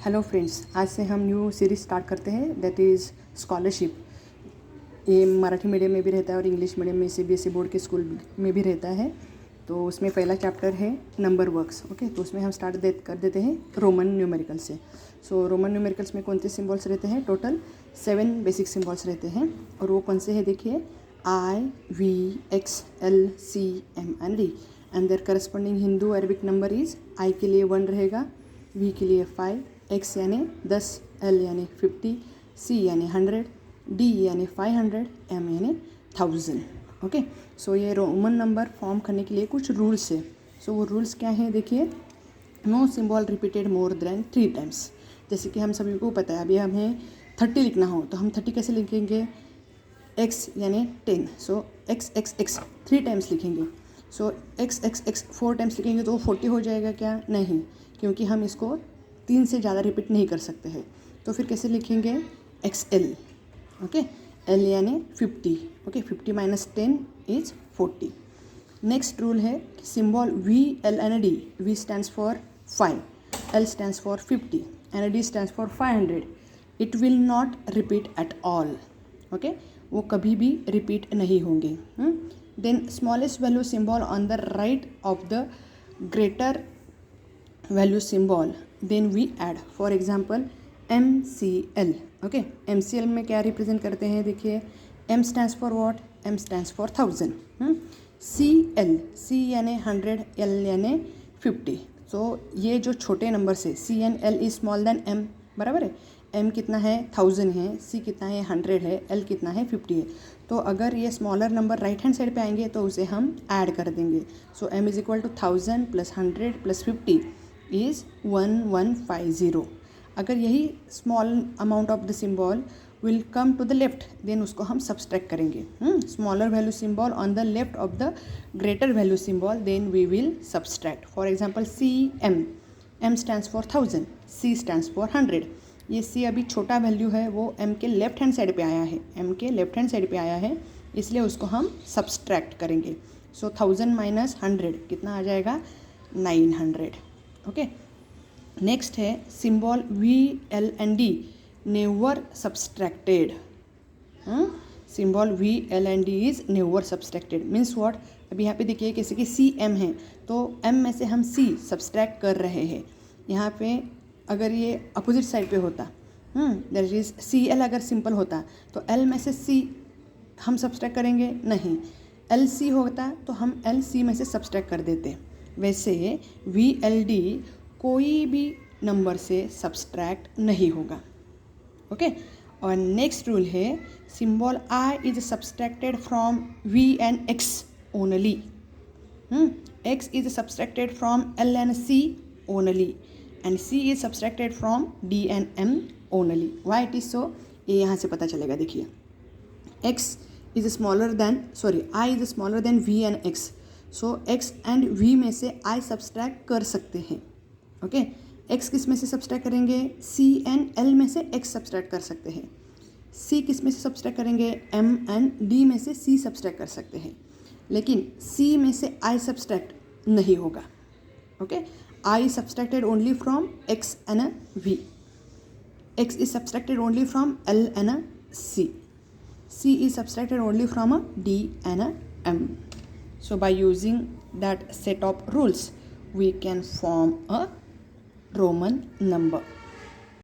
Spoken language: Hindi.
हेलो फ्रेंड्स, आज से हम न्यू सीरीज स्टार्ट करते हैं दैट इज़ स्कॉलरशिप। ये मराठी मीडियम में भी रहता है और इंग्लिश मीडियम में सीबीएसई बोर्ड के स्कूल में भी रहता है। तो उसमें पहला चैप्टर है नंबर वर्क्स। ओके, तो उसमें हम कर देते हैं रोमन न्यूमेरिकल से। सो रोमन न्यूमेरिकल्स में कौन से सिम्बॉल्स रहते हैं? टोटल 7 बेसिक सिम्बॉल्स रहते हैं। और वो कौन से हैं? देखिए, I, V, X, L, C, M and D and their corresponding Hindu Arabic number is I के लिए 1 रहेगा, V के लिए 5, X यानी 10, L यानी 50, C यानी 100, D यानी 500, M यानी 1000। ओके, सो ये रोमन नंबर फॉर्म करने के लिए कुछ रूल्स है। सो वो रूल्स क्या हैं? देखिए, no symbol repeated more than 3 times. जैसे कि हम सभी को पता है, अभी हमें 30 लिखना हो तो हम 30 कैसे लिखेंगे? x यानी 10, सो x x x 3 टाइम्स लिखेंगे। सो x x x 4 टाइम्स लिखेंगे तो वो 40 हो जाएगा क्या? नहीं, क्योंकि हम इसको 3 से ज़्यादा रिपीट नहीं कर सकते हैं। तो फिर कैसे लिखेंगे? XL। ओके, L यानी 50। Okay, 50 minus 10 is 40। Next rule है कि symbol V, L and D। V stands for 5, L stands for 50 and D stands for 500। It will not repeat at all. Okay, वो कभी भी रिपीट नहीं होंगे। Then smallest value symbol on the right of the greater value symbol then we add. For example MCL। Okay, MCL में क्या रिप्रेजेंट करते हैं? देखिए, M stands for what? M stands for 1000। CL, C यानी 100, L यानी 50। तो ये जो छोटे नंबर से C and L is small than M, बराबर है। M कितना है? 1000 है, C कितना है? 100 है, L कितना है? 50 है। तो अगर ये smaller number right hand side पे आएंगे तो उसे हम ऐड कर देंगे। So M is equal to 1000 plus 100 plus 50 is 1150। अगर यही small amount of the symbol will come to the left, then उसको हम सब्सट्रैक्ट करेंगे। Smaller value symbol on the left of the greater value symbol, then we will subtract. For example CM, M stands for 1000, C stands for 100। ये C अभी छोटा वैल्यू है, वो M के लेफ्ट हैंड साइड पे आया है, M के लेफ्ट हैंड साइड पे आया है, इसलिए उसको हम सब्सट्रैक्ट करेंगे। सो 1000 माइनस 100 कितना आ जाएगा? 900। ओके, नेक्स्ट है symbol V, L and D never subtracted. Symbol V, L and D is never subtracted means what? अभी यहाँ पे देखिए, किसी की CM है तो M में से हम C सब्सट्रैक्ट कर रहे हैं। यहाँ पे अगर ये अपोजिट साइड पे होता, दैट इज CL अगर सिंपल होता तो L में से C हम सब्सट्रैक्ट करेंगे? नहीं। LC होता तो हम LC में से सब्सट्रैक्ट कर देते। वैसे VLD कोई भी नंबर से सब्सट्रैक्ट नहीं होगा। ओके, और नेक्स्ट रूल है symbol I is subtracted from V and X only. X is subtracted from L and C only and C is subtracted from D and M only. Why it is so? ये यहाँ से पता चलेगा। देखिए, X is smaller than I is smaller than V and X। So X and V में से I सब्सट्रैक्ट कर सकते हैं। ओके, X किस में से सब्सट्रैक्ट करेंगे? C एंड L में से X सब्सट्रैक्ट कर सकते हैं। C किस में से सब्सट्रैक्ट करेंगे? M एंड D में से C सब्सट्रैक्ट कर सकते हैं। लेकिन C में से I सब्सट्रैक्ट नहीं होगा। Okay, I subtracted only from X and V। X is subtracted only from L and C। C is subtracted only from a D and a M. So by using that set of rules, we can form a Roman number.